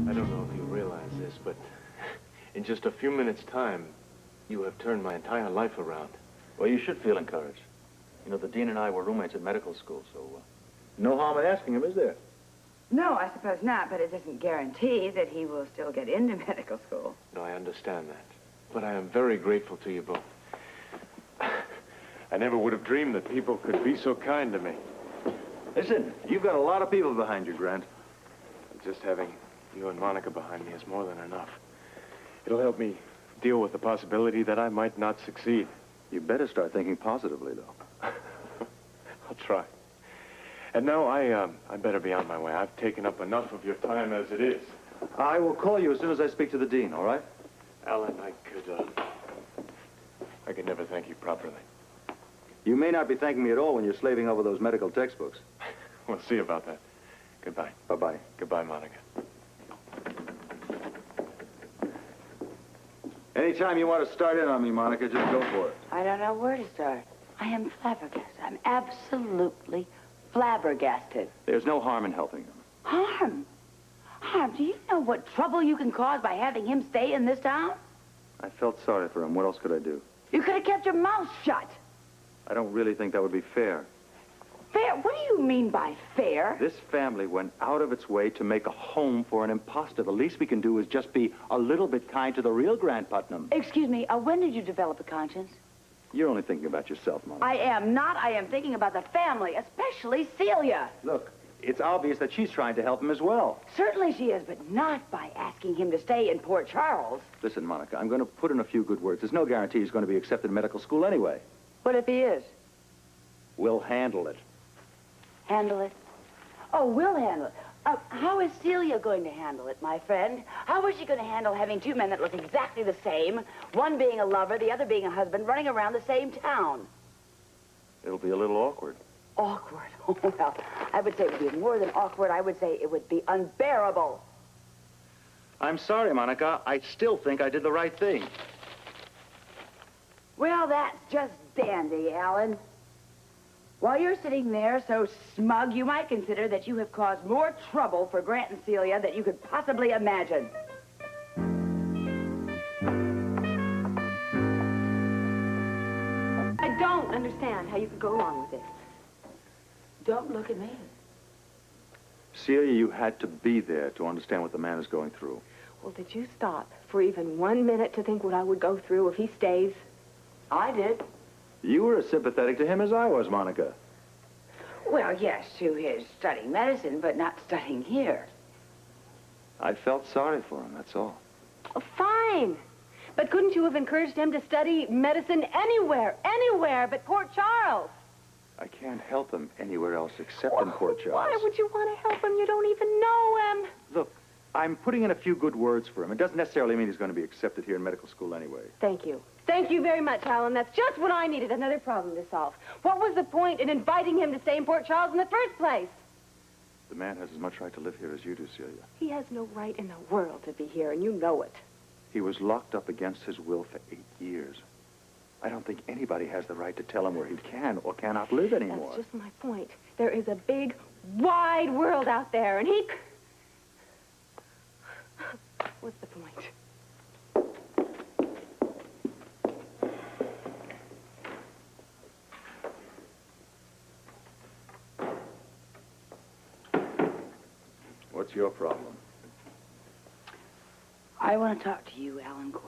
I don't know if you realize this, but in just a few minutes' time, you have turned my entire life around. Well, you should feel encouraged. You know, the dean and I were roommates at medical school, so no harm in asking him, is there? No, I suppose not, but it doesn't guarantee that he will still get into medical school. No, I understand that. But I am very grateful to you both. I never would have dreamed that people could be so kind to me. Listen, you've got a lot of people behind you, Grant. Just having you and Monica behind me is more than enough. It'll help me deal with the possibility that I might not succeed. You better start thinking positively, though. I'll try. And now I better be on my way. I've taken up enough of your time as it is. I will call you as soon as I speak to the dean, all right? Alan, I could never thank you properly. You may not be thanking me at all when you're slaving over those medical textbooks. We'll see about that. Goodbye. Bye-bye. Goodbye, Monica. Anytime you want to start in on me, Monica, just go for it. I don't know where to start. I am flabbergasted. I'm absolutely flabbergasted. There's no harm in helping him. Harm? Harm? Do you know what trouble you can cause by having him stay in this town? I felt sorry for him. What else could I do? You could have kept your mouth shut. I don't really think that would be fair. Fair? What do you mean by fair? This family went out of its way to make a home for an imposter. The least we can do is just be a little bit kind to the real Grant Putnam. Excuse me, when did you develop a conscience? You're only thinking about yourself, Monica. I am not. I am thinking about the family, especially Celia. Look, it's obvious that she's trying to help him as well. Certainly she is, but not by asking him to stay in Port Charles. Listen, Monica, I'm going to put in a few good words. There's no guarantee he's going to be accepted in medical school anyway. What if he is? We'll handle it. Handle it? Oh, we'll handle it. How is Celia going to handle it, my friend? How is she going to handle having two men that look exactly the same, one being a lover, the other being a husband, running around the same town? It'll be a little awkward. Awkward? Oh, well, I would say it would be more than awkward. I would say it would be unbearable. I'm sorry, Monica. I still think I did the right thing. Well, that's just dandy, Alan. While you're sitting there so smug, you might consider that you have caused more trouble for Grant and Celia than you could possibly imagine. I don't understand how you could go along with this. Don't look at me. Celia, you had to be there to understand what the man is going through. Well, did you stop for even 1 minute to think what I would go through if he stays? I did. You were as sympathetic to him as I was, Monica. Well, yes, to his studying medicine, but not studying here. I felt sorry for him, that's all. Oh, fine. But couldn't you have encouraged him to study medicine anywhere but Port Charles? I can't help him anywhere else except in Port Charles. Why would you want to help him? You don't even know him. Look, I'm putting in a few good words for him. It doesn't necessarily mean he's going to be accepted here in medical school anyway. Thank you. Thank you very much, Alan. That's just what I needed, another problem to solve. What was the point in inviting him to stay in Port Charles in the first place? The man has as much right to live here as you do, Celia. He has no right in the world to be here, and you know it. He was locked up against his will for 8 years. I don't think anybody has the right to tell him where he can or cannot live anymore. That's just my point. There is a big, wide world out there, and he... What's the point? What's your problem? I want to talk to you, Alan Corey.